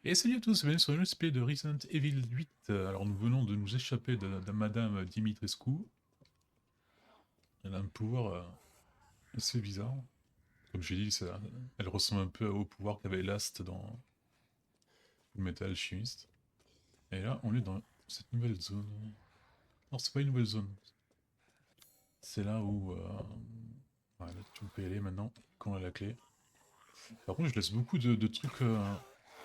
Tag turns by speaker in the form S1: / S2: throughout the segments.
S1: Et salut à tous, bienvenue sur le let's play de Resident Evil 8. Alors nous venons de nous échapper de Madame Dimitrescu. Elle a un pouvoir assez bizarre. Comme j'ai dit, elle ressemble un peu au pouvoir qu'avait Last dans Fullmetal Alchemist. Et là, on est dans cette nouvelle zone. Non, c'est pas une nouvelle zone. C'est là où... ouais, là, tu peux y aller maintenant, quand on a la clé. Par contre, je laisse beaucoup de trucs...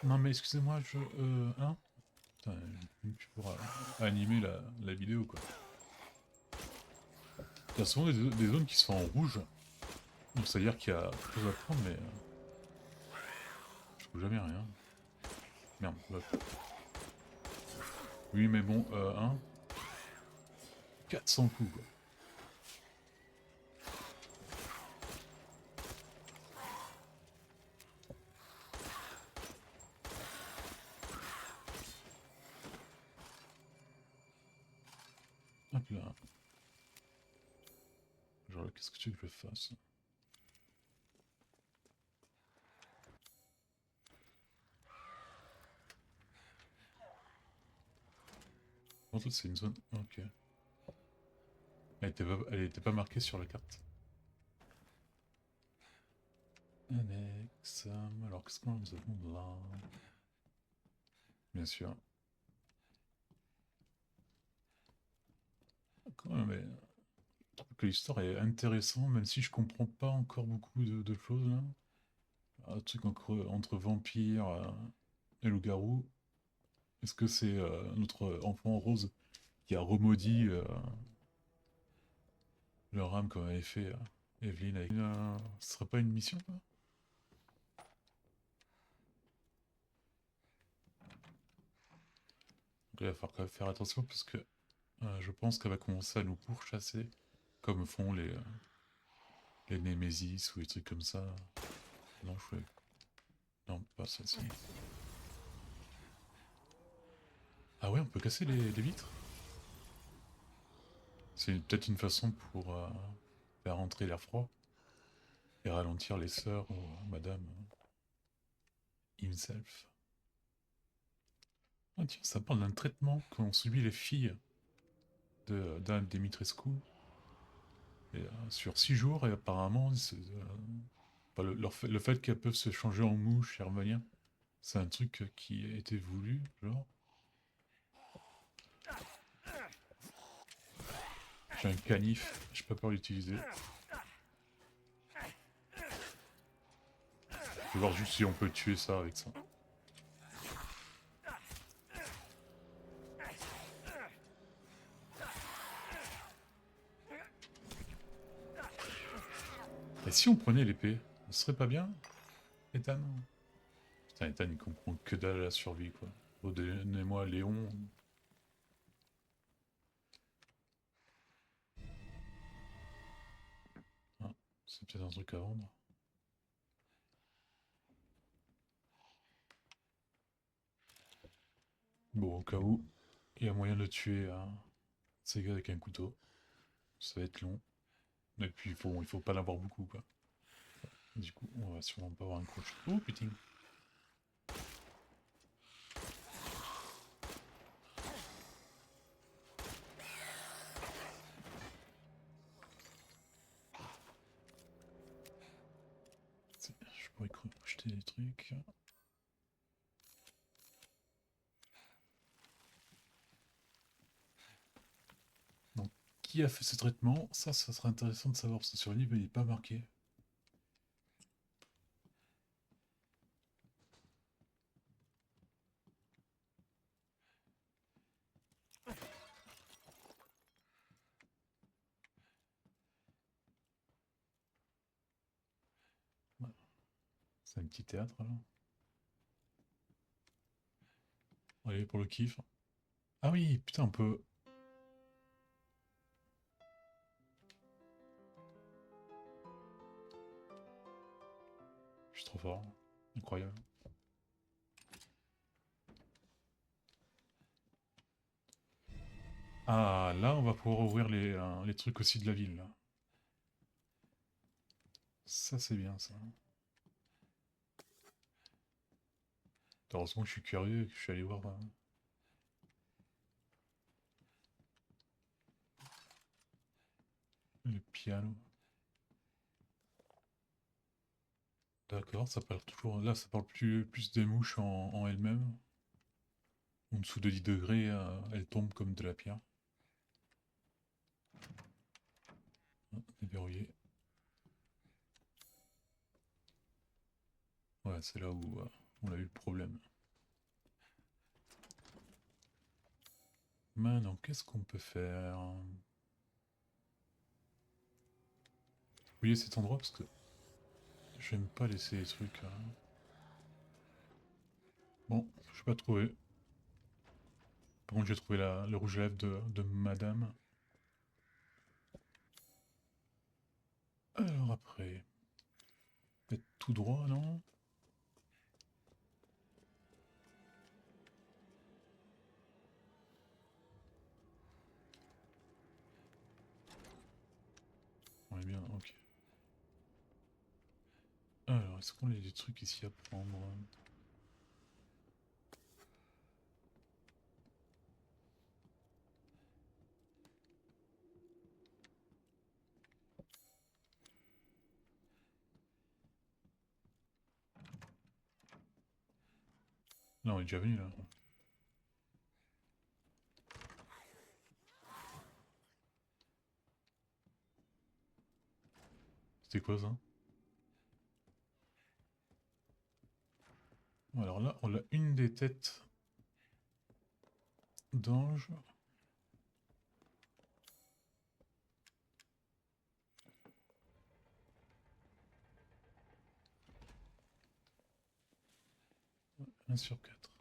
S1: Non mais excusez-moi, je... Hein. Putain, tu pourras animer la vidéo, quoi. Il y a souvent des zones qui sont en rouge, donc ça veut dire qu'il y a quelque chose à prendre, mais je trouve jamais rien. Merde, hop. Oui, mais bon, 400 coups, quoi. Hop là. Genre là, qu'est-ce que tu veux que je fasse? En fait, c'est une zone... Ok. Elle était pas marquée sur la carte. Annexe... alors, qu'est-ce qu'on nous avons là? Bien sûr. Quand même, mais... je trouve que l'histoire est intéressante, même si je comprends pas encore beaucoup de choses, là. Un truc entre vampires et loup-garou. Est-ce que c'est notre enfant rose qui a remaudit leur âme comme avait fait Evelyn avec... ce serait pas une mission, quoi? Donc là, il va falloir quand même faire attention parce que je pense qu'elle va commencer à nous pourchasser comme font les Némésis ou les trucs comme ça. Non, je voulais... Non, pas ça-ci. Ah ouais, on peut casser les vitres? C'est peut-être une façon pour faire rentrer l'air froid et ralentir les sœurs ou Madame himself. Ah tiens, ça parle d'un traitement qu'ont subi les filles d'Anne Dimitrescu. Et, sur 6 jours, et apparemment, enfin, le fait qu'elles peuvent se changer en mouche et revenir, c'est un truc qui a été voulu, genre. J'ai un canif, j'ai pas peur d'utiliser. Je vais voir juste si on peut tuer ça avec ça. Et si on prenait l'épée, ce serait pas bien, Ethan? Putain, Ethan, il comprend que dalle à la survie, quoi. Donnez-moi Léon. Ah, c'est peut-être un truc à vendre. Bon, au cas où, il y a moyen de tuer ces gars avec un couteau. Ça va être long. Et puis, il faut pas l'avoir beaucoup, quoi. Du coup, on va sûrement pas avoir un crochet. Oh putain! Je pourrais crocheter des trucs. Donc, qui a fait ce traitement? Ça serait intéressant de savoir, parce que sur le livre, il n'est pas marqué. Ouais. C'est un petit théâtre, alors. Allez, pour le kiff. Ah oui, putain, on peut... Je suis trop fort. Incroyable. Ah, là, on va pouvoir ouvrir les trucs aussi de la ville, là. Ça, c'est bien, ça. Heureusement que je suis curieux et que je suis allé voir le piano. D'accord, ça parle toujours. Là, ça parle plus des mouches en elles-mêmes. En dessous de 10 degrés, elles tombent comme de la pierre. Ah, déverrouillé. Ouais, c'est là où on a eu le problème. Maintenant, qu'est-ce qu'on peut faire? Fouiller cet endroit parce que j'aime pas laisser les trucs. Bon, je vais pas trouver. Par contre, j'ai trouvé le rouge à lèvres de madame. Alors après, peut-être tout droit, non? On est bien, ok. Alors, est-ce qu'on a des trucs ici à prendre? Là, on est déjà venu, là. C'était quoi, ça? Alors là, on a une des têtes d'ange. Un sur 4.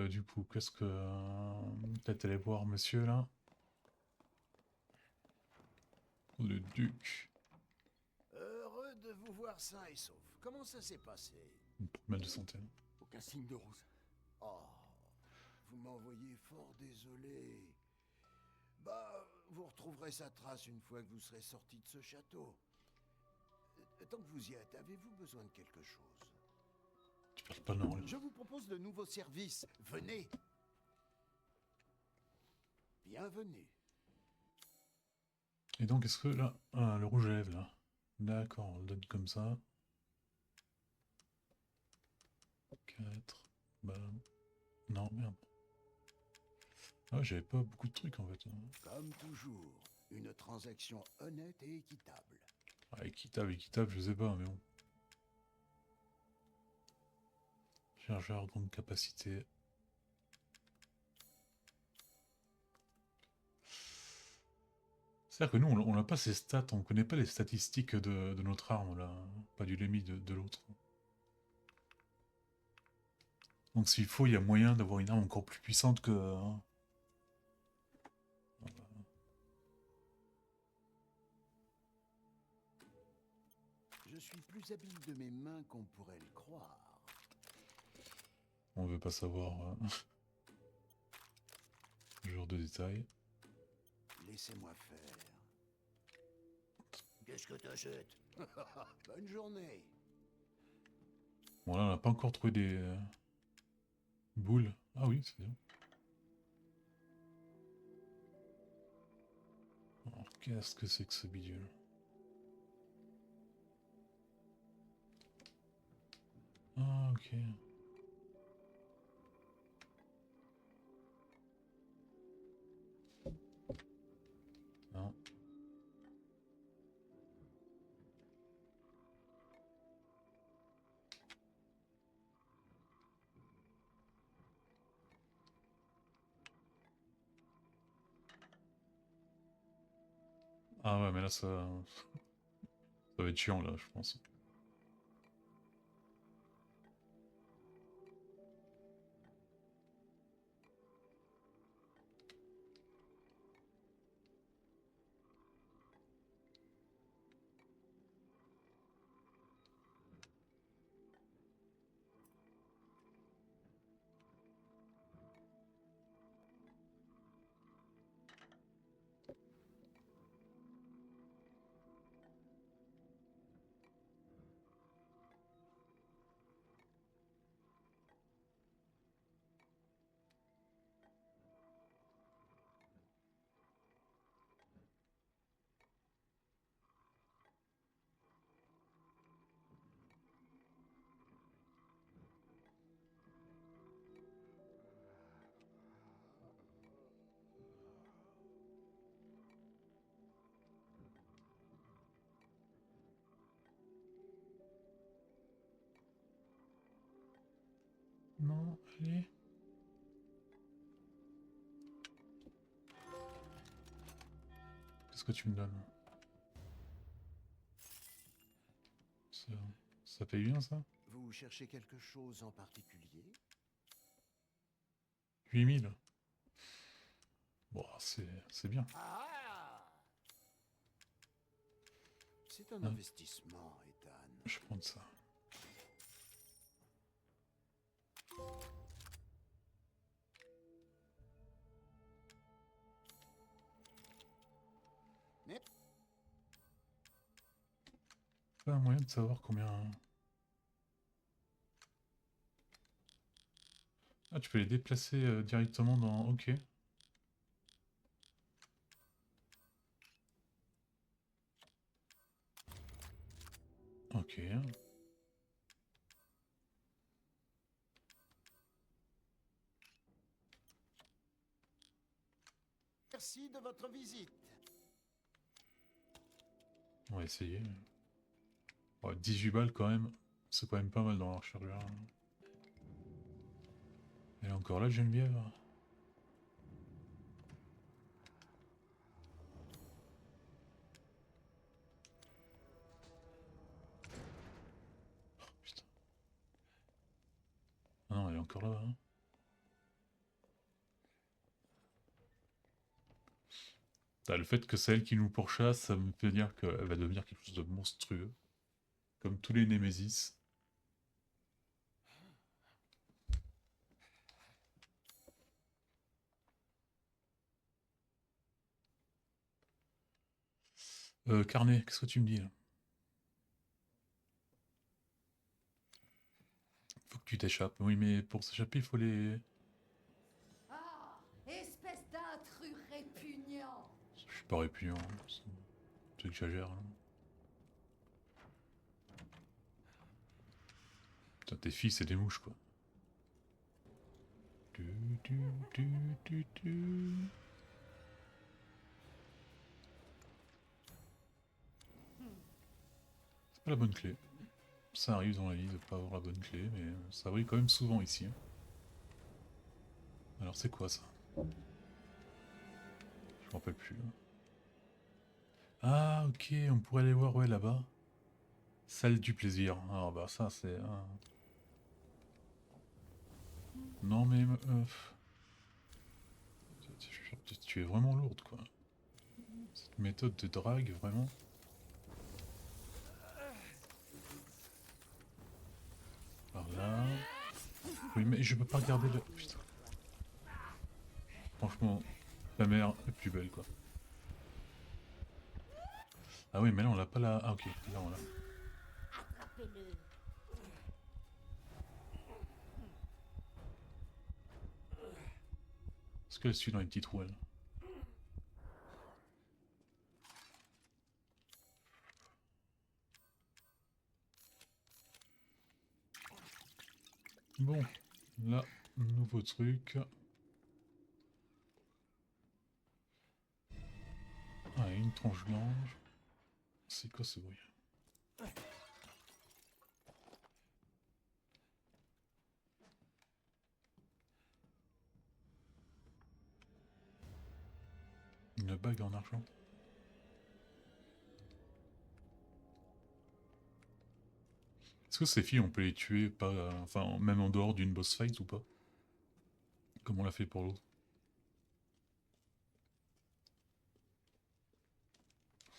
S1: Du coup, qu'est-ce que... Peut-être aller voir monsieur, là. Le duc.
S2: Heureux de vous voir sain et sauf. Comment ça s'est passé?
S1: Une promesse de centaines.
S3: Aucun signe de Rose.
S2: Oh, vous m'envoyez fort désolé. Bah, vous retrouverez sa trace une fois que vous serez sorti de ce château. Tant que vous y êtes, avez-vous besoin de quelque chose?
S1: Tu parles pas normal.
S2: Je vous propose de nouveaux services. Venez. Bienvenue.
S1: Et donc, est-ce que là... Ah, le rouge à lèvres, là. D'accord, on le donne comme ça. 4. Bam. Non, merde. Ah, j'avais pas beaucoup de trucs, en fait.
S2: Comme toujours, une transaction honnête et équitable.
S1: Ah, équitable, je sais pas, mais bon. Chargeur, grande capacité. C'est-à-dire que nous, on n'a pas ces stats, on connaît pas les statistiques de notre arme, là. Pas du Lémi de l'autre. Donc s'il faut, il y a moyen d'avoir une arme encore plus puissante que...
S2: Je suis plus habile de mes mains qu'on pourrait le croire.
S1: On veut pas savoir ce genre de détails.
S2: Laissez-moi faire. Qu'est-ce que t'achètes? Bonne journée.
S1: Bon là, on n'a pas encore trouvé des boules. Ah oui, c'est bien. Alors, qu'est-ce que c'est que ce bidule? Ah, ok. Non. Ah ouais, mais là, ça va être chiant, là, je pense. Non, allez. Qu'est-ce que tu me donnes? Ça, ça paye bien ça?
S2: Vous cherchez quelque chose en particulier?
S1: 8000. Bon, c'est bien.
S2: Ah! C'est un
S1: Hein,
S2: investissement, Ethan.
S1: je prends ça.
S2: Mais
S1: Pas un moyen de savoir combien... Ah, tu peux les déplacer directement dans... Ok. Ok.
S2: merci de votre visite.
S1: On va essayer. Ouais, 18 balles quand même. C'est quand même pas mal dans la rechargeur. Elle est encore là, Geneviève? Oh, putain. Ah non, elle est encore là. Hein. Ah, le fait que c'est elle qui nous pourchasse, ça me fait dire qu'elle va devenir quelque chose de monstrueux. Comme tous les Némésis. Carnet, qu'est-ce que tu me dis là? Faut que tu t'échappes. Oui, mais pour s'échapper, il faut les...
S3: Ah, espèce d'intrus répugnant!
S1: Je suis pas répugnant. Hein. Tu exagères. Là. Putain, tes filles, c'est des mouches, quoi. Tu, tu, tu, tu. C'est pas la bonne clé. Ça arrive dans la vie de pas avoir la bonne clé, mais ça arrive quand même souvent ici. Hein. Alors c'est quoi ça? Je me rappelle plus. Là. Ah ok, on pourrait aller voir, ouais, là-bas. Salle du plaisir. Ah bah ça c'est... Non mais... tu es vraiment lourde quoi. Cette méthode de drague, vraiment. Par là... Oui mais je peux pas regarder le... Putain. Franchement, la mer est plus belle quoi. Ah oui mais là on l'a pas là... Ah ok, là on l'a.
S3: Attrapez-le!
S1: Est-ce qu'elle suit dans les petits trous elle? Bon, là, nouveau truc. Ah, une tranche blanche. C'est quoi ce bruit? Une bague en argent. Est-ce que ces filles, on peut les tuer pas, enfin, même en dehors d'une boss fight ou pas? Comme on l'a fait pour l'autre.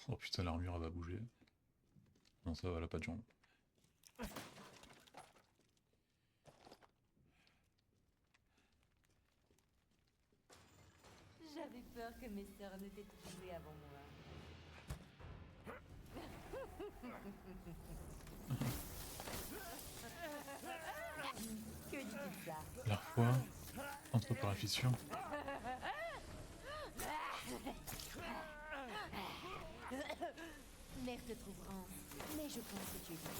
S1: Oh putain, l'armure elle va bouger. Non, ça va, elle a pas de jambes.
S3: J'avais peur que mes sœurs ne t'aient trouvée avant moi. Que dis-tu ça?
S1: La foi entre par la fissure.
S3: Mère te trouvera, mais je pense que tu es bien.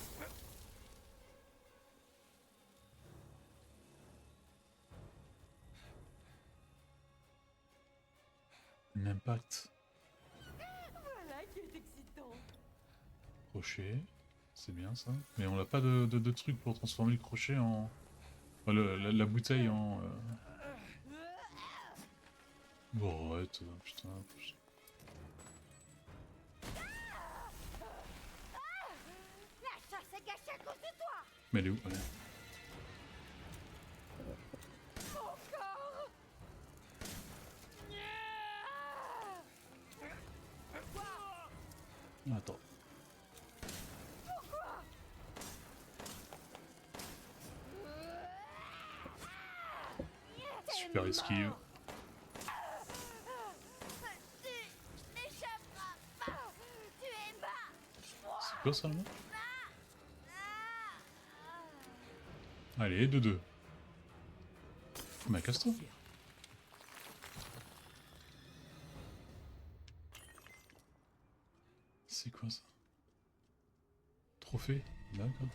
S1: Un impact.
S3: Voilà qui est excitant.
S1: Crochet. C'est bien ça. Mais on n'a pas de truc pour transformer le crochet en... Enfin, la bouteille en... Bon, arrête, putain.
S3: La chasse est gâchée à cause de toi.
S1: Mais elle est où? Elle est-
S3: Encore.
S1: Attends. Super esquive.
S3: Tu n'échapperas pas. Tu es bas.
S1: C'est quoi ça là? Allez, 2-2. Mais casse-toi. C'est quoi ça? Trophée? D'accord.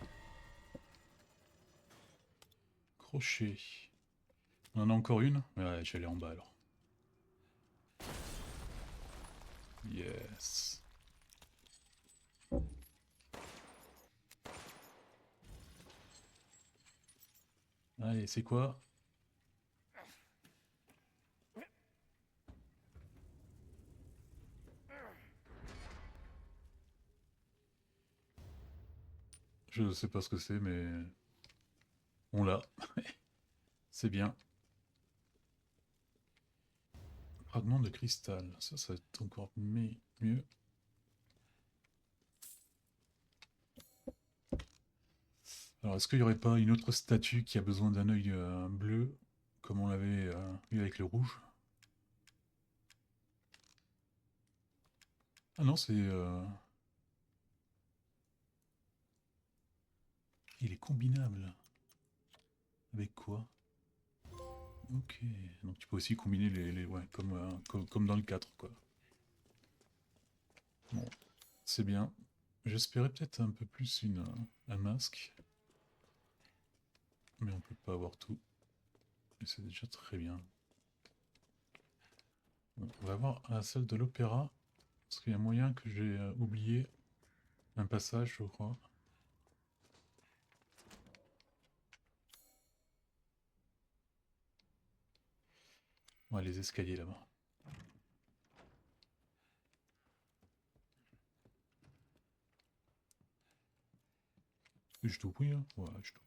S1: Crochet. On en a encore une? Ouais, je vais aller en bas alors. Yes. Allez, c'est quoi? Je sais pas ce que c'est, mais... On l'a. C'est bien. Fragment de cristal. Ça va être encore mieux. Alors, est-ce qu'il n'y aurait pas une autre statue qui a besoin d'un œil bleu, comme on l'avait eu avec le rouge? Ah non, c'est... Il est combinable. Avec quoi? Ok. Donc tu peux aussi combiner ouais, comme dans le 4, quoi. Bon, c'est bien. J'espérais peut-être un peu plus un masque. Mais on peut pas avoir tout. Et c'est déjà très bien. Bon, on va voir à la salle de l'opéra. Parce qu'il y a moyen que j'ai oublié un passage, je crois. Ouais, les escaliers là-bas. Je tout pris, hein? Ouais, je tout.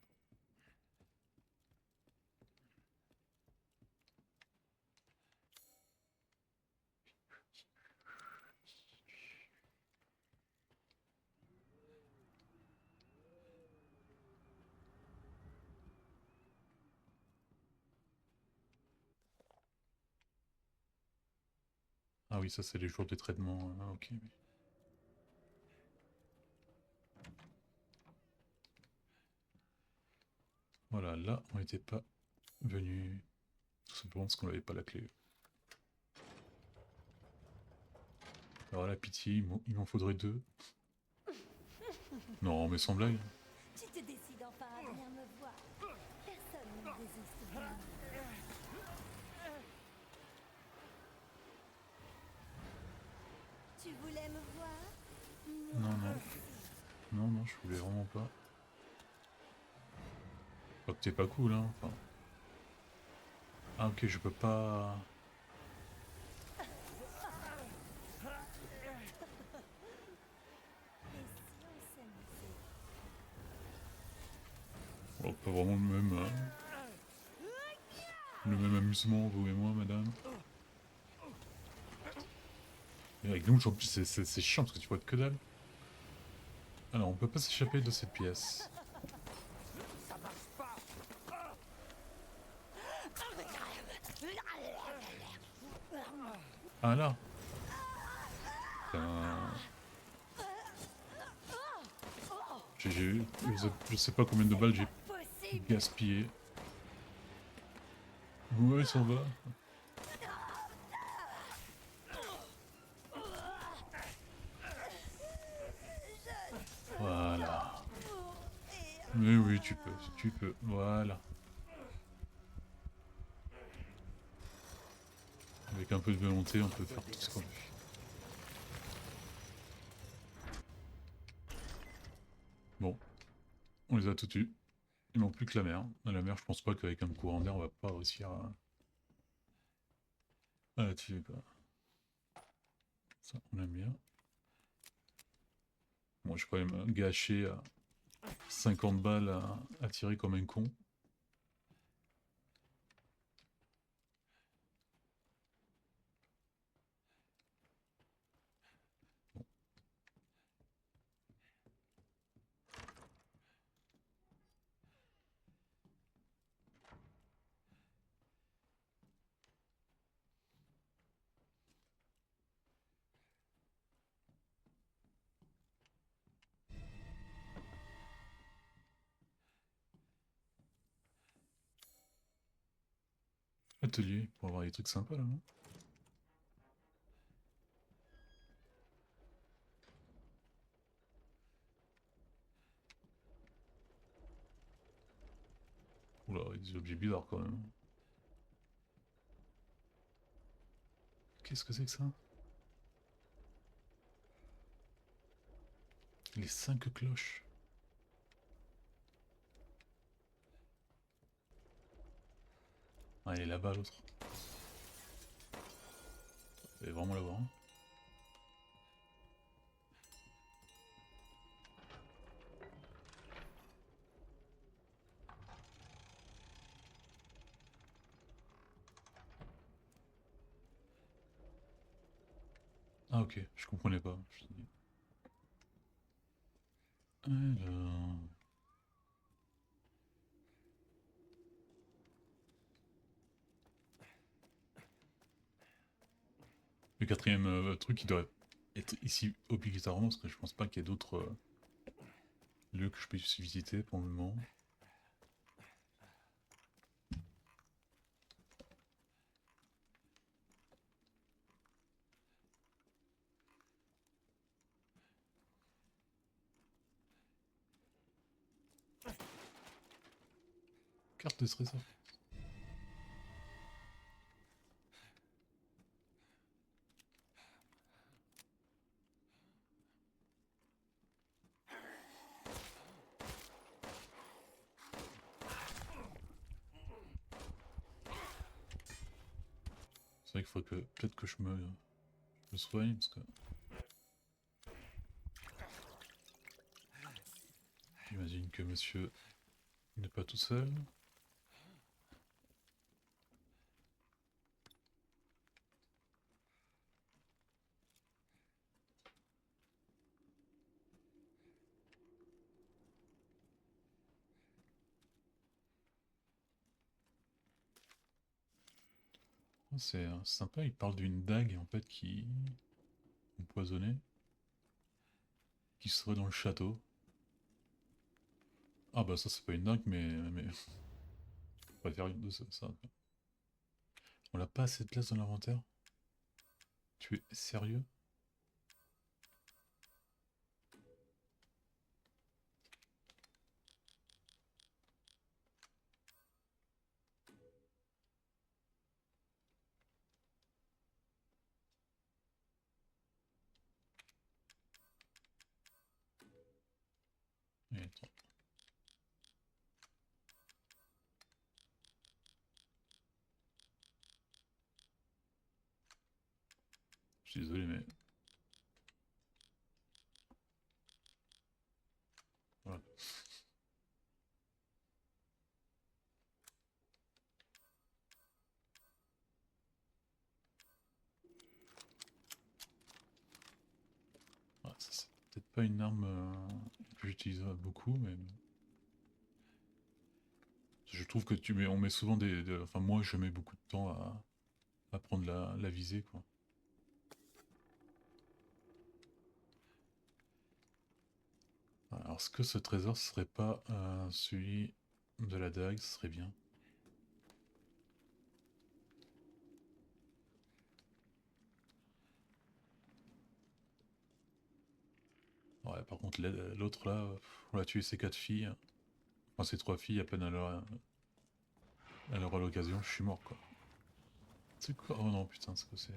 S1: Ah oui, ça c'est les jours de traitement. Ok. Oui. Voilà, là on n'était pas venu. Tout simplement parce qu'on n'avait pas la clé. Alors la pitié, il m'en faudrait 2. Non, mais sans blague.
S3: Tu te décides enfin à venir me voir. Personne ne résiste bien. Tu voulais me voir?
S1: Non, non. Non, non, je voulais vraiment pas. Pas que t'es pas cool, hein. Enfin... Ah ok, je peux pas...
S3: Et si on s'amusait?
S1: Oh, pas vraiment le même amusement, vous et moi, madame. Et avec nous, en plus, c'est chiant parce que tu vois que dalle. Alors, on peut pas s'échapper de cette pièce. Ah là. Je sais pas combien de balles j'ai
S3: Possible.
S1: gaspillé. Ouais, ça va. Voilà. Mais oui, tu peux. Voilà. Avec un peu de volonté, on peut faire tout ce qu'on veut. Bon. On les a tous tués. Il manque plus que la mer. La mer, je pense pas qu'avec un courant d'air, on va pas réussir à la tuer, quoi. Ça, on aime bien. Bon, j'ai quand même gâché 50 balles à tirer comme un con. Atelier, pour avoir des trucs sympas là, non? Oula, il y a des objets bizarres quand même. Qu'est-ce que c'est que ça? Les 5 cloches. Ah, elle est là-bas l'autre. Elle est vraiment là-bas. Hein. Ah ok, je comprenais pas. Je te dis. Alors... Le quatrième truc, il doit être ici obligatoirement, parce que je pense pas qu'il y ait d'autres lieux que je puisse visiter pour le moment. Carte de trésor. C'est vrai qu'il faut que peut-être que je me soigne, parce que j'imagine que monsieur n'est pas tout seul. Oh, c'est sympa, il parle d'une dague en fait qui empoisonnée, qui serait dans le château. Ah bah ça c'est pas une dague mais on va faire de ça. On n'a pas assez de place dans l'inventaire. Tu es sérieux? Eh, attends. Je suis désolé mais... Voilà. Ah, ça c'est peut-être pas une arme que j'utilise beaucoup mais... Je trouve que on met souvent enfin moi je mets beaucoup de temps à prendre la visée quoi. Alors est-ce que ce trésor serait pas celui de la dague? Ce serait bien. Ouais, par contre, l'autre là, on a tué ses 4 filles. Enfin, ses 3 filles à peine à l'occasion, je suis mort quoi. C'est quoi? Oh non, putain, c'est quoi c'est.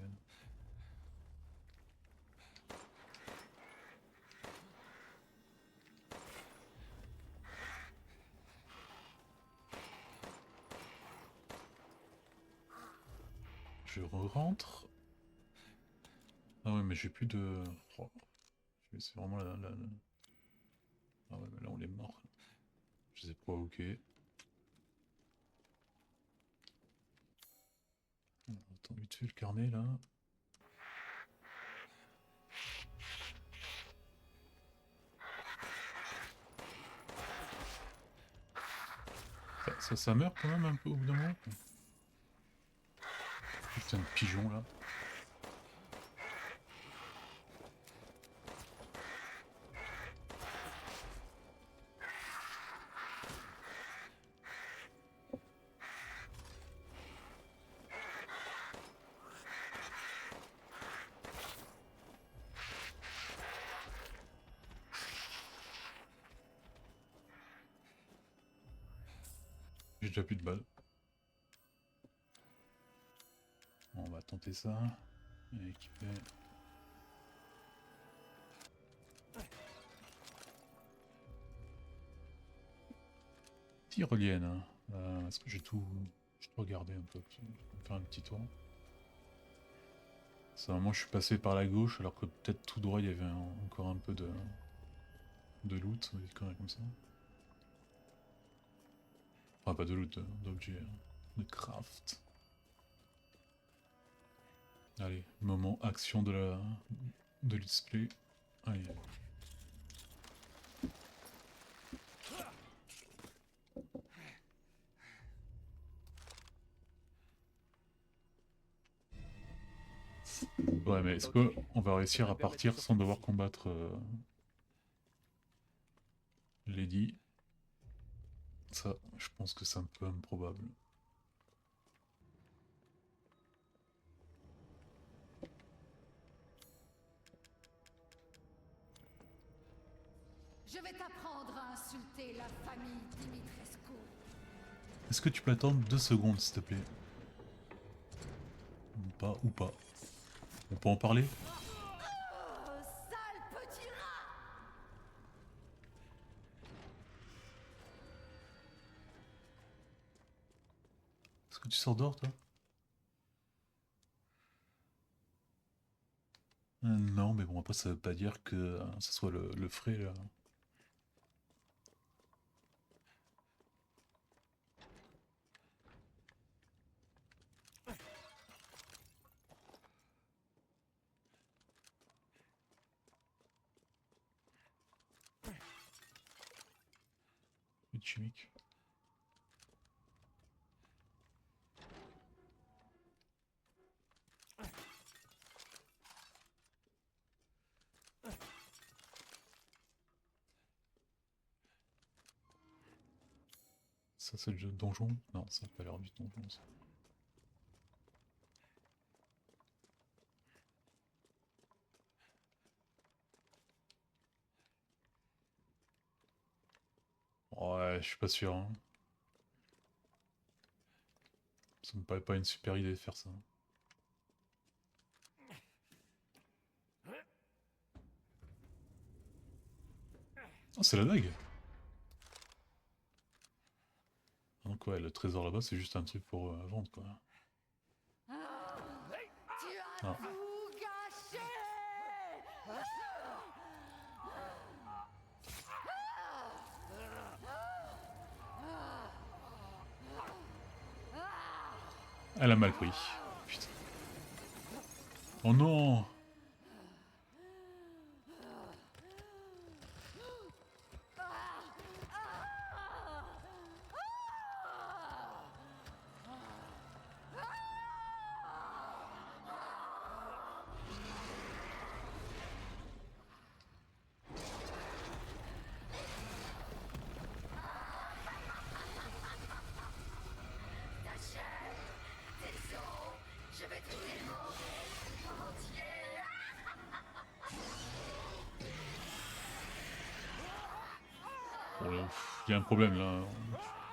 S1: Je rentre. Ah ouais, mais j'ai plus de... Oh. C'est vraiment la... Ah ouais, mais là on est mort. Je les ai provoqués. Attends, vite fait le carnet là. Ça meurt quand même un peu au bout d'un moment. Putain de pigeon là. J'ai déjà plus de balles. Bon, on va tenter ça. Et équiper. Tyrolienne. Hein. Est-ce que j'ai tout regardé un peu? Je vais me faire un petit tour. Ça, moi je suis passé par la gauche alors que peut-être tout droit il y avait encore un peu de loot, des conneries comme ça. Enfin pas de loot, d'objets, de craft. Allez, moment action de display. Allez. Ouais mais est-ce qu'on va réussir à partir sans devoir combattre Lady? Ça, je pense que c'est un peu improbable.
S4: Je vais t'apprendre à insulter la famille Dimitrescu.
S1: Est-ce que tu peux attendre 2 secondes s'il te plaît? Ou pas. On peut en parler?
S4: Oh, sale petit rat!
S1: Est-ce que tu sors dehors toi? Non mais bon après ça veut pas dire que ça soit le frais là. Une chimique. Ça c'est le jeu de donjon? Non, ça a pas l'air du donjon ça. Ouais, je suis pas sûr. Hein. Ça me paraît pas une super idée de faire ça. Oh, c'est la dague! Donc ouais, le trésor là-bas c'est juste un truc pour vendre quoi.
S4: Tu as
S1: Ah.
S4: tout gâché!
S1: Elle a mal pris. Putain. Oh non! Il y a un problème là.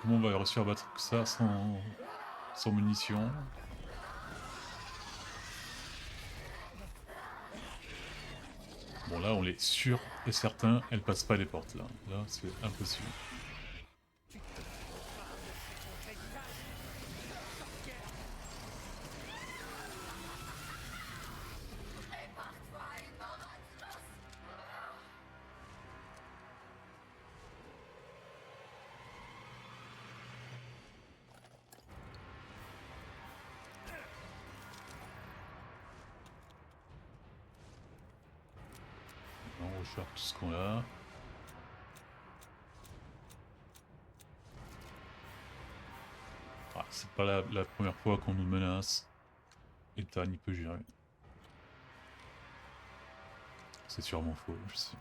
S1: Comment on va réussir à battre ça sans munitions? Bon là on est sûr et certain, elle passe pas les portes là. Là c'est impossible. faire tout ce qu'on a. Ah, c'est pas la première fois qu'on nous menace. Et Tan, il peut gérer. C'est sûrement faux, je sais.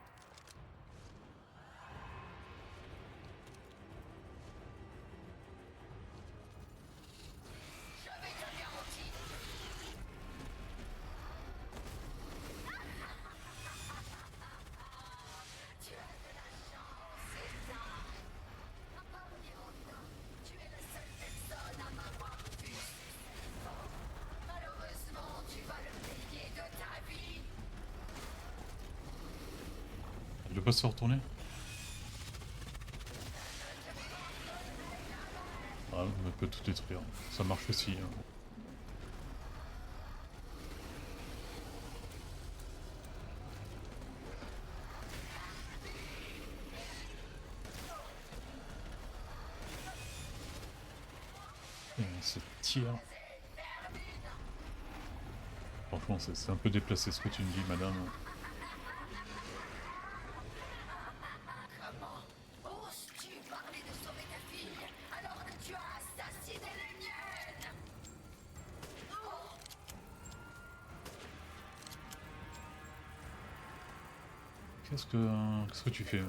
S1: Il veut pas se retourner? Ah, on peut tout détruire. Ça marche aussi. Hein. Et on se tire. Franchement, c'est un peu déplacé ce que tu me dis, madame. Qu'est-ce que tu fais là?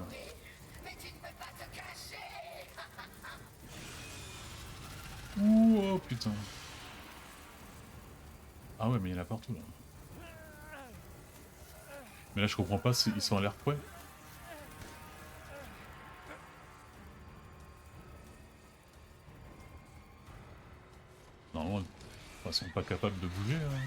S1: Ouh, oh putain. Ah ouais, mais il y en a partout là. Mais là, je comprends pas, ils sont à l'air près. Normalement, ils sont pas capables de bouger. Hein.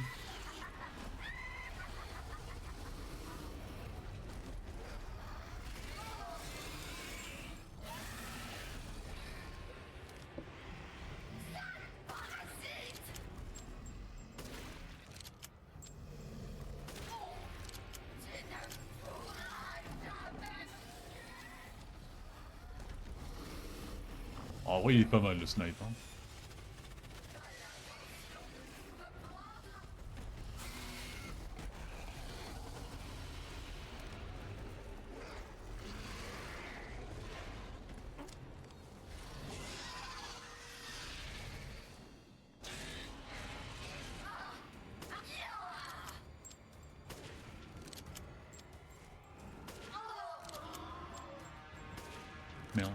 S1: En vrai, il est pas mal le snipe. Hein. Merde.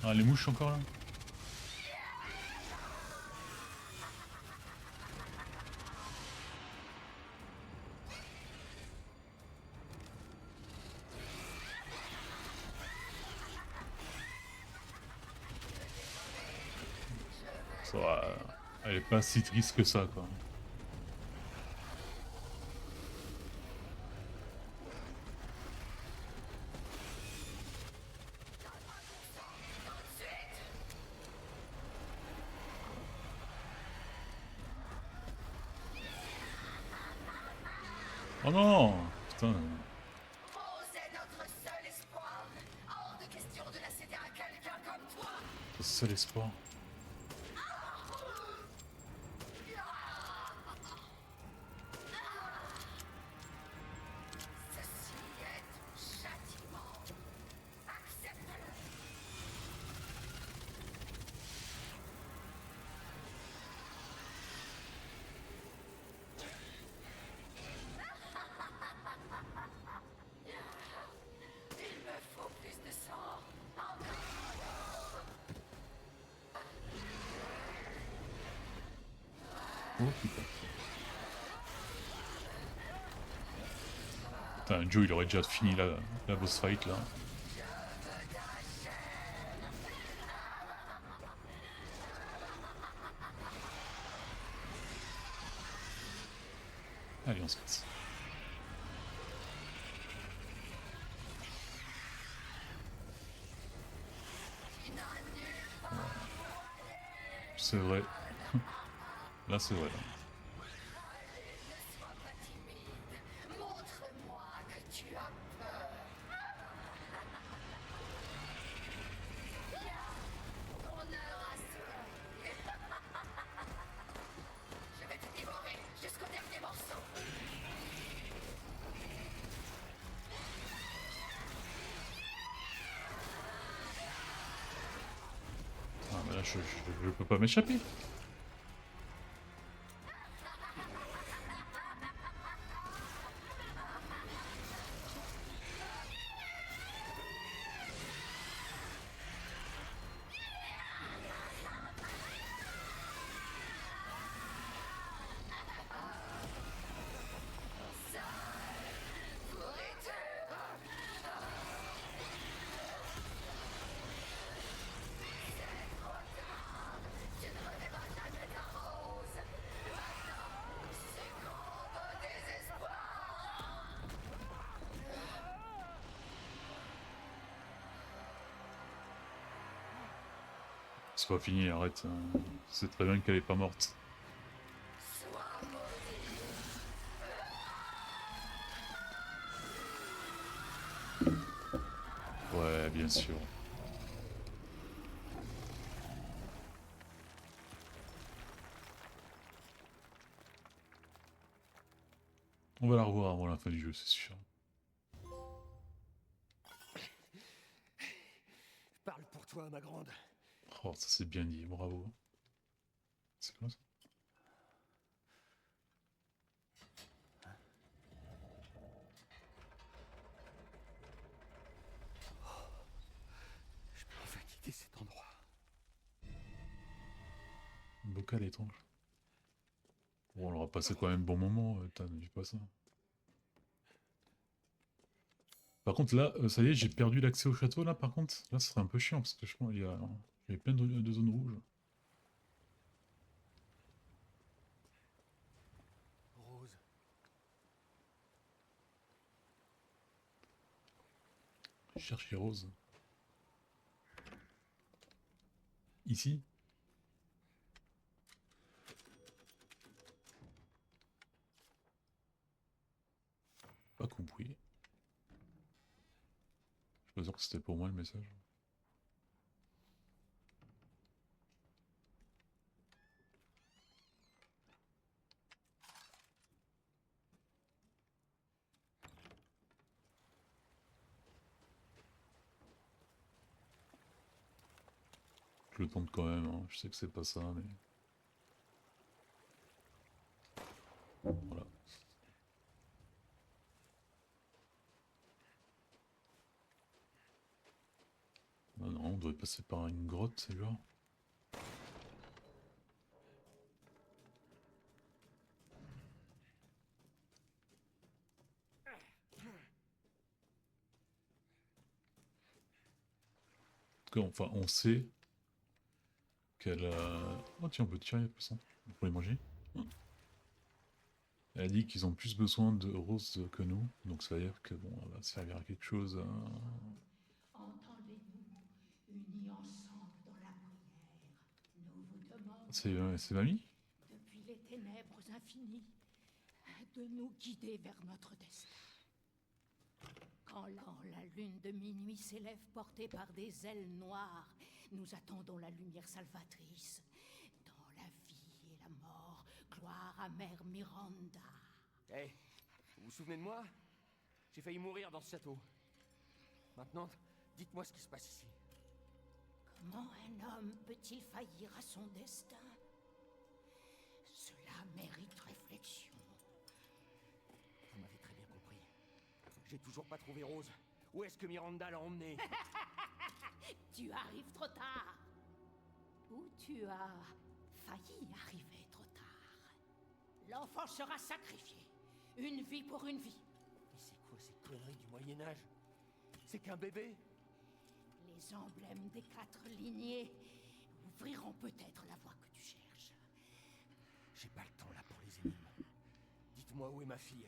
S1: Ah, les mouches encore là? Ça va, elle est pas si triste que ça quoi. Oh non! Putain.
S4: C'est notre seul espoir. Hors de question de la céder à quelqu'un comme toi.
S1: C'est le seul espoir.
S4: Ceci est ton châtiment. Accepte-le. Il me faut plus de sang.
S1: Oh putain. Putain, Joe il aurait déjà fini la boss fight là. Allez, on se casse. C'est vrai. Là, c'est vrai.
S4: Ne sois pas timide. Montre-moi que tu as peur. Ton heure a sonné. Je vais te dévorer jusqu'au dernier morceau.
S1: je peux pas m'échapper. C'est pas fini, arrête. C'est très bien qu'elle est pas morte. Ouais, bien sûr. On va la revoir avant la fin du jeu, c'est sûr.
S2: Parle pour toi, ma grande.
S1: Oh, ça c'est bien dit, bravo. C'est quoi ça?
S2: Je peux enfin quitter cet endroit.
S1: Bocal étrange. Bon, on aura passé quand même un bon moment, t'as vu pas ça. Par contre là, ça y est, j'ai perdu l'accès au château là par contre. Là ce serait un peu chiant parce que je pense qu'il y a plein de zones rouges.
S2: Rose.
S1: Chercher Rose. Ici? Pas compris. Je suis pas sûr que c'était pour moi le message. Je le tente quand même, hein. Je sais que c'est pas ça, mais... Voilà. Ah non, on devrait passer par une grotte, c'est genre. En tout cas, enfin, on sait qu'elle a... Oh tiens, on peut tirer, passant. On peut les manger. Elle a dit qu'ils ont plus besoin de Rose que nous, donc ça veut dire que bon, elle va servir à quelque chose.
S4: Entendez-nous, unis ensemble dans la prière. Nous vous demandons,
S1: C'est mamie?
S4: depuis les ténèbres infinies, de nous guider vers notre destin. Quand la lune de minuit s'élève portée par des ailes noires, nous attendons la lumière salvatrice. Dans la vie et la mort, gloire à Mère Miranda.
S5: Hey, vous vous souvenez de moi? J'ai failli mourir dans ce château. Maintenant, dites-moi ce qui se passe ici.
S4: Comment un homme peut-il faillir à son destin? Cela mérite réflexion.
S5: Vous m'avez très bien compris. J'ai toujours pas trouvé Rose. Où est-ce que Miranda l'a emmenée?
S4: Tu arrives trop tard. Ou tu as failli arriver trop tard. L'enfant sera sacrifié. Une vie pour une vie.
S5: Mais c'est quoi ces conneries du Moyen-Âge? C'est qu'un bébé?
S4: Les emblèmes des 4 lignées ouvriront peut-être la voie que tu cherches.
S5: J'ai pas le temps là pour les énigmes. Dites-moi où est ma fille.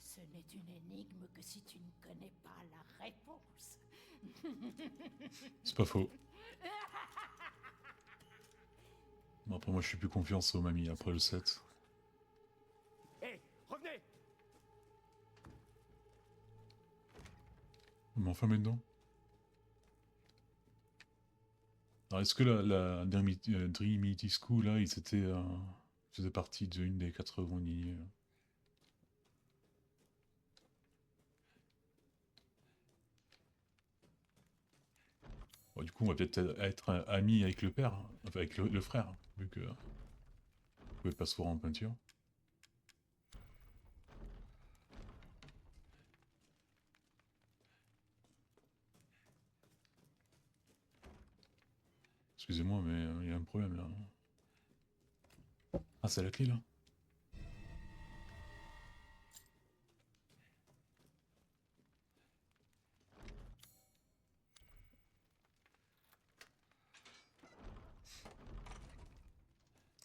S4: Ce n'est une énigme que si tu ne connais pas la réponse.
S1: C'est pas faux. Bon, après moi je suis plus confiance aux mamies après le 7.
S5: Hey, revenez!
S1: On m'a enfermé dedans. Alors est-ce que la Dreamity School là, ils étaient... faisait partie d'une des 80 lignées. Bon, du coup, on va peut-être être amis avec le père, hein, enfin avec le frère, hein, vu que vous pouvez pas se voir en peinture. Excusez-moi, mais il y a un problème là. Ah, c'est la clé là.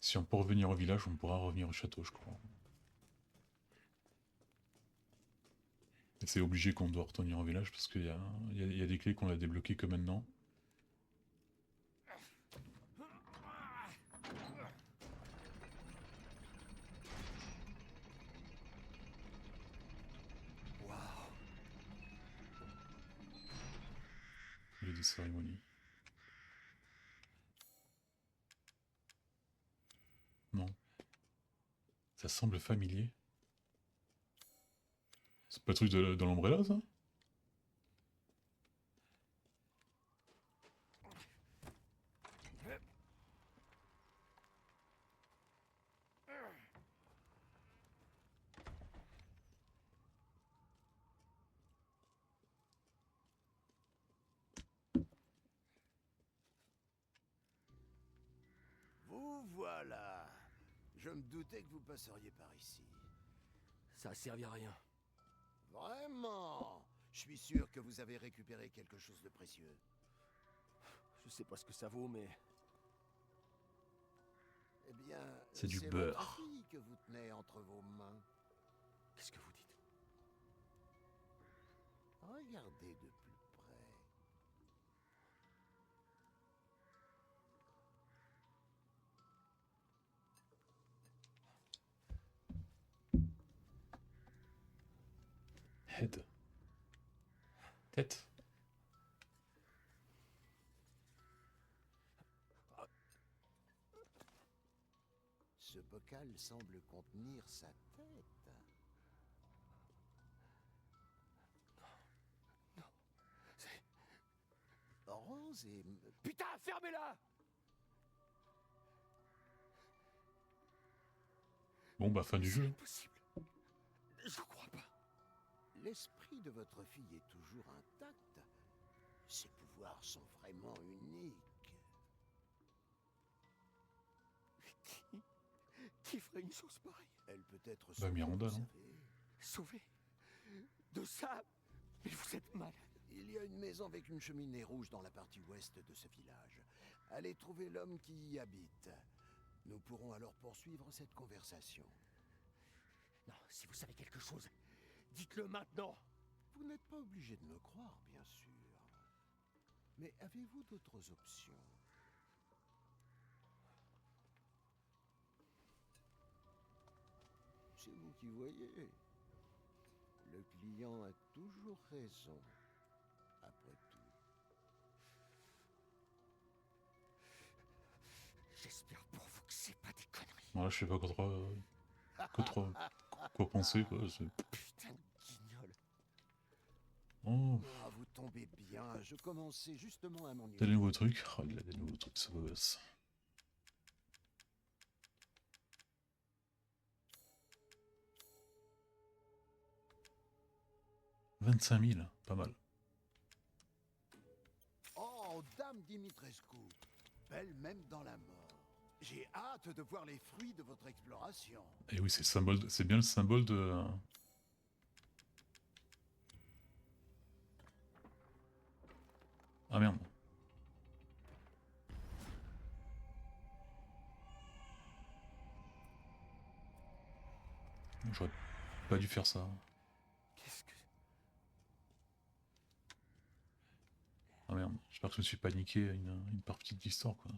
S1: Si on peut revenir au village, on pourra revenir au château, je crois. Et c'est obligé qu'on doit retourner au village parce qu'il y a des clés qu'on a débloquées que maintenant.
S2: Waouh.
S1: Il y a des cérémonies. Non. Ça semble familier. C'est pas le truc de l'Umbrella, ça?
S2: Vous voilà. Je me doutais que vous passeriez par ici.
S5: Ça a servi à rien.
S2: Vraiment? Je suis sûr que vous avez récupéré quelque chose de précieux.
S5: Je sais pas ce que ça vaut, mais...
S2: Eh bien,
S1: C'est du
S2: votre
S1: beurre.
S2: fille que vous tenez entre vos mains.
S5: Qu'est-ce que vous dites?
S2: Regardez de plus près.
S1: Head. Tête.
S2: Ce bocal semble contenir sa tête.
S5: C'est...
S2: Rose et...
S5: Putain, fermez-la!
S1: Bon, bah, fin du
S5: C'est
S1: jeu.
S5: impossible. Je crois pas.
S2: L'esprit de votre fille est toujours intact. Ses pouvoirs sont vraiment uniques.
S5: Qui ferait une chose pareille?
S2: Elle peut être
S1: Bah,
S2: sauvée,
S1: Miranda,
S2: vous
S1: non?
S2: savez.
S5: Sauvé? De ça? Mais vous êtes malade.
S2: Il y a une maison avec une cheminée rouge dans la partie ouest de ce village. Allez trouver l'homme qui y habite. Nous pourrons alors poursuivre cette conversation.
S5: Non, si vous savez quelque chose, dites-le maintenant.
S2: Vous n'êtes pas obligé de me croire, bien sûr. Mais avez-vous d'autres options? C'est vous qui voyez. Le client a toujours raison, après tout.
S5: J'espère pour vous que c'est pas des conneries.
S1: Voilà, je sais pas quoi penser, quoi.
S5: Putain de guignol.
S1: Oh,
S2: Ah, vous tombez bien, je commençais justement à m'ennuyer.
S1: t'as des nouveaux trucs. Oh, il a des nouveaux trucs, ça bosse. 25 000, pas mal.
S2: Oh, Dame Dimitrescu, belle même dans la mort. J'ai hâte de voir les fruits de votre exploration.
S1: Et oui, c'est le symbole, c'est bien le symbole de. Ah merde. J'aurais pas dû faire ça.
S5: Qu'est-ce que...
S1: Ah merde, j'espère que je me suis paniqué une partie de l'histoire, quoi.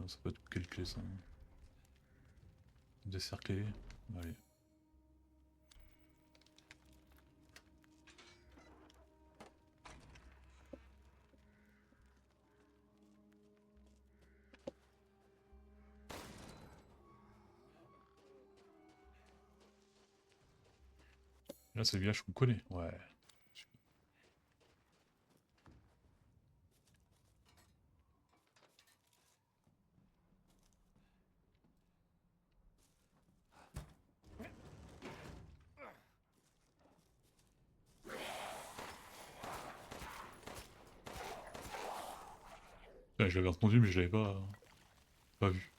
S1: Ça peut être quelle clé, ça? Décercler. Allez. Là, c'est le village qu'on connaît. Ouais. Ouais, je l'avais entendu, mais je l'avais pas vu.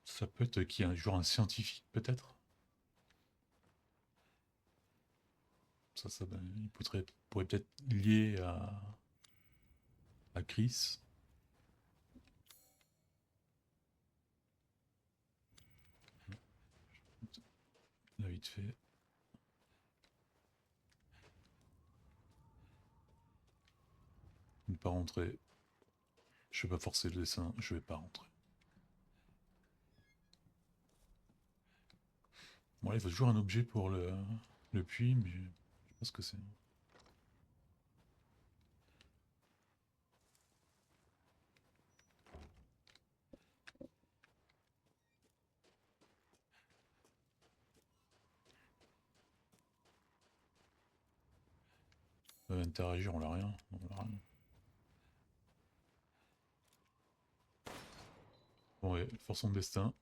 S1: Ça peut être qui, un genre un scientifique, peut-être? Ça ben, il pourrait peut-être lier à Chris. Là, vite fait. Ne pas rentrer. Je vais pas forcer le dessin, je vais pas rentrer. Bon, là, il faut toujours un objet pour le puits, mais je sais pas ce que c'est. Interagir, on l'a rien. On l'a rien. Bon, ouais, forçons de destin.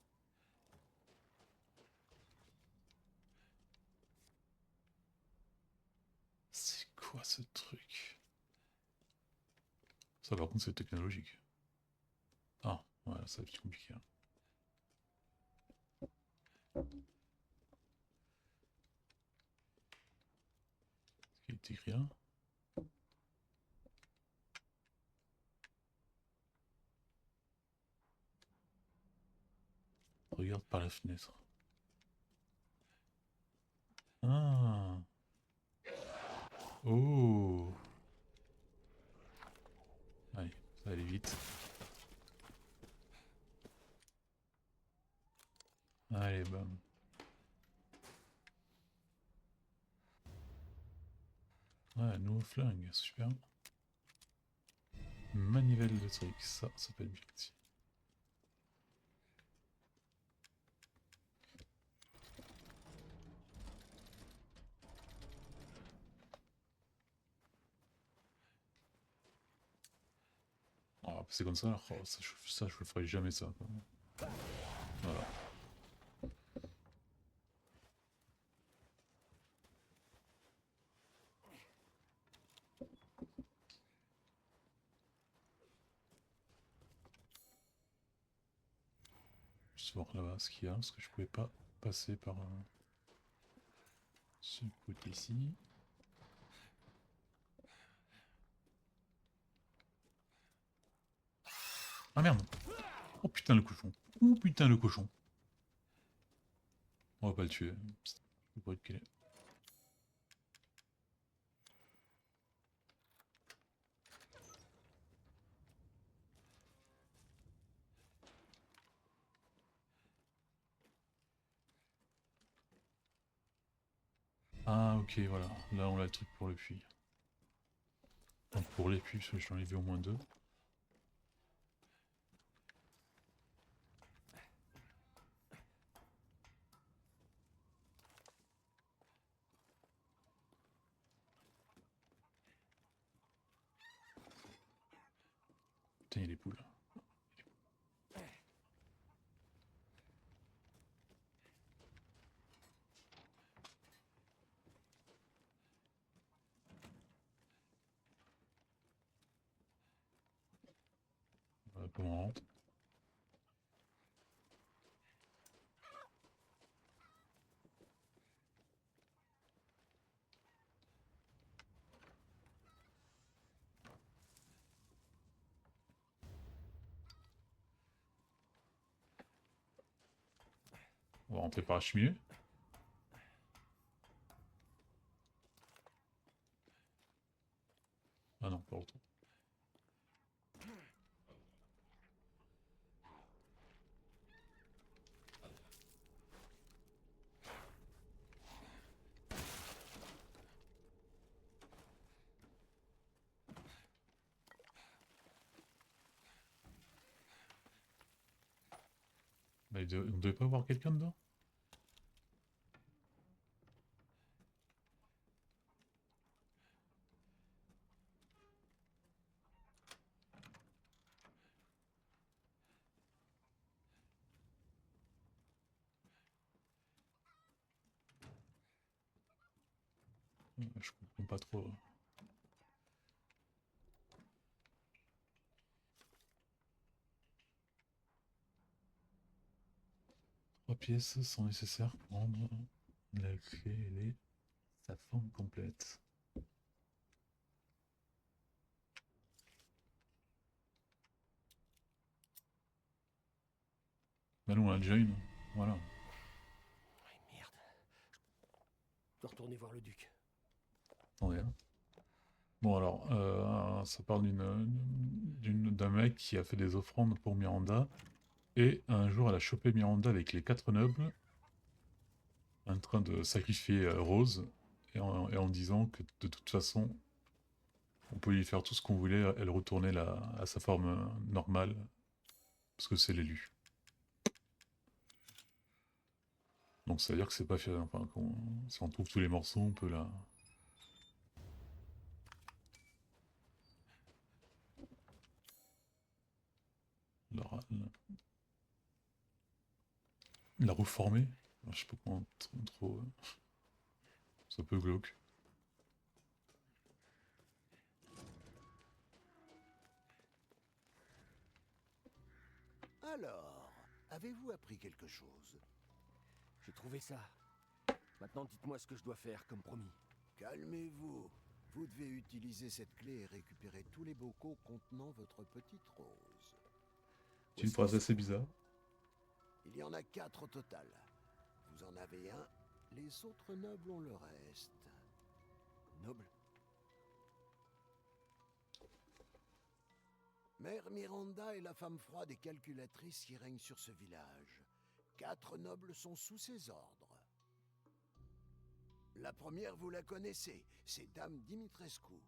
S1: C'est quoi ce truc? Ça, par contre, c'est technologique. Ah, ouais, ça va être compliqué. Il est écrit là. Regarde par la fenêtre. Ah. Oh. Allez, ça va aller vite. Allez, bam. Ouais, nouveau flingue, super. Manivelle de truc, ça peut être bien aussi. Ah, c'est comme ça, oh, ça, je le ferai jamais ça. Quoi. Voilà. Juste voir là-bas ce qu'il y a, parce que je pouvais pas passer par ce côté-ci. Ah merde! Oh putain le cochon! Oh putain le cochon! On va pas le tuer. Je sais pas quel est. Ah ok, voilà. Là on a le truc pour le puits. Donc pour les puits, parce que j'en ai vu au moins deux. Putain, il y a les poules. Comment on rentre? On va rentrer par la cheminée. Ah non, pas retour. On devait pas voir quelqu'un dedans? Je comprends pas trop. 3 pièces sont nécessaires pour rendre la clé et sa forme complète. Bah non, on a déjà une. Voilà.
S5: Ouais, merde. Je dois retourner voir le duc.
S1: Attendez, hein. Bon alors, ça parle d'un mec qui a fait des offrandes pour Miranda. Et un jour, elle a chopé Miranda avec les 4 nobles, en train de sacrifier Rose, et en disant que de toute façon, on peut lui faire tout ce qu'on voulait, elle retournait à sa forme normale, parce que c'est l'élu. Donc ça veut dire que c'est pas fait. Enfin, si on trouve tous les morceaux, on peut la reformer. Alors, je sais pas comment trop. C'est un peu glauque.
S2: Alors, avez-vous appris quelque chose?
S5: J'ai trouvé ça. Maintenant, dites-moi ce que je dois faire, comme promis.
S2: Calmez-vous. Vous devez utiliser cette clé et récupérer tous les bocaux contenant votre petite rose.
S1: C'est une phrase assez bizarre.
S2: Il y en a 4 au total. Vous en avez un, les autres nobles ont le reste.
S5: Noble?
S2: Mère Miranda est la femme froide et calculatrice qui règne sur ce village. 4 nobles sont sous ses ordres. La première, vous la connaissez, c'est Dame Dimitrescu.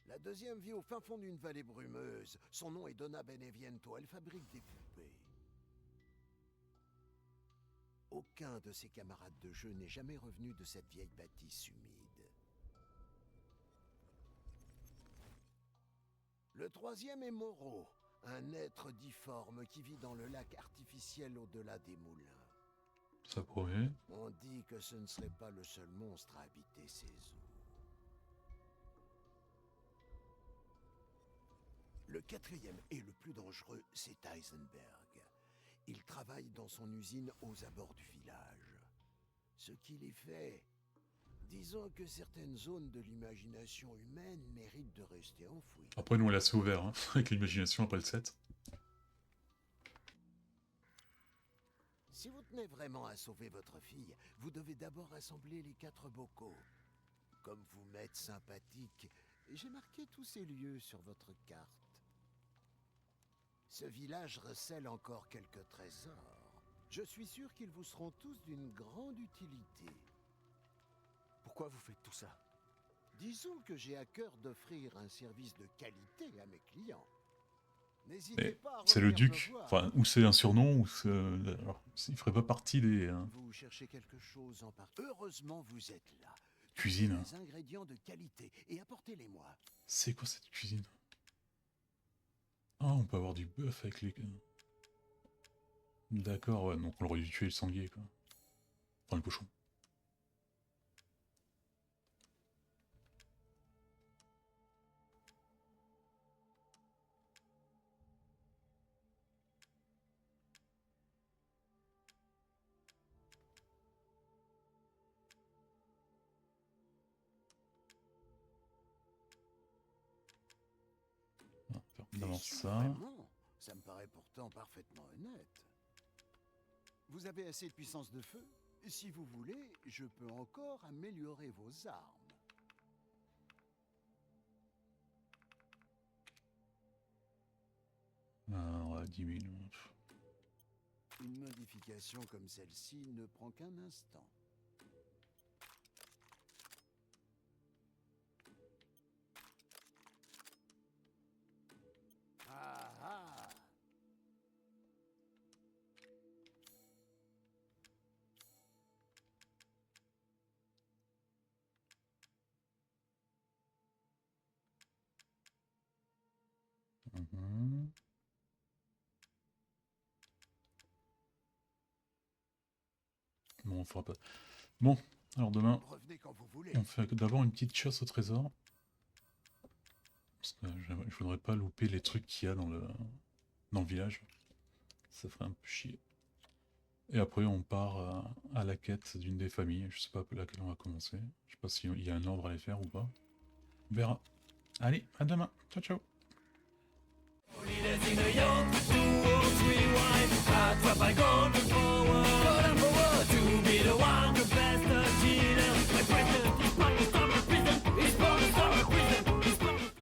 S2: La deuxième vit au fin fond d'une vallée brumeuse. Son nom est Donna Beneviento, elle fabrique des poupées. Aucun de ses camarades de jeu n'est jamais revenu de cette vieille bâtisse humide. Le troisième est Moreau, un être difforme qui vit dans le lac artificiel au-delà des moulins.
S1: Ça promet.
S2: On dit que ce ne serait pas le seul monstre à habiter ces eaux. Le quatrième et le plus dangereux, c'est Heisenberg. Il travaille dans son usine aux abords du village. Ce qu'il y fait... Disons que certaines zones de l'imagination humaine méritent de rester enfouies.
S1: Après, nous, on est assez ouvert, hein, avec l'imagination après le 7.
S2: Si vous tenez vraiment à sauver votre fille, vous devez d'abord assembler les 4 bocaux. Comme vous m'êtes sympathique, j'ai marqué tous ces lieux sur votre carte. Ce village recèle encore quelques trésors. Je suis sûr qu'ils vous seront tous d'une grande utilité.
S5: Pourquoi vous faites tout ça?
S2: Disons que j'ai à cœur d'offrir un service de qualité à mes clients. N'hésitez pas à
S1: C'est le
S2: revenir me
S1: duc.
S2: voir.
S1: Enfin, ou c'est un surnom, ou c'est... Alors, il ferait pas partie des...
S2: Vous cherchez quelque chose en particulier. Heureusement, vous êtes là.
S1: Cuisine.
S2: Des ingrédients de qualité et apportez-les-moi.
S1: C'est quoi cette cuisine? Ah, on peut avoir du bœuf avec les... D'accord, ouais, donc on aurait dû tuer le sanglier, quoi. Enfin, le cochon. Ah, faire d'abord
S2: Déçu,
S1: ça.
S2: vraiment? Ça me paraît pourtant parfaitement honnête. Vous avez assez de puissance de feu? Si vous voulez, je peux encore améliorer vos armes.
S1: Ouais, 10 000.
S2: Une modification comme celle-ci ne prend qu'un instant. Ah ah!
S1: Bon, on fera pas. Bon, alors demain,
S2: Revenez quand vous voulez.
S1: on fait d'abord une petite chasse au trésor. Parce que je voudrais pas louper les trucs qu'il y a dans le village. Ça ferait un peu chier. Et après, on part à la quête d'une des familles. Je sais pas laquelle on va commencer. Je sais pas s'il y a un ordre à les faire ou pas. On verra. Allez, à demain. Ciao, ciao.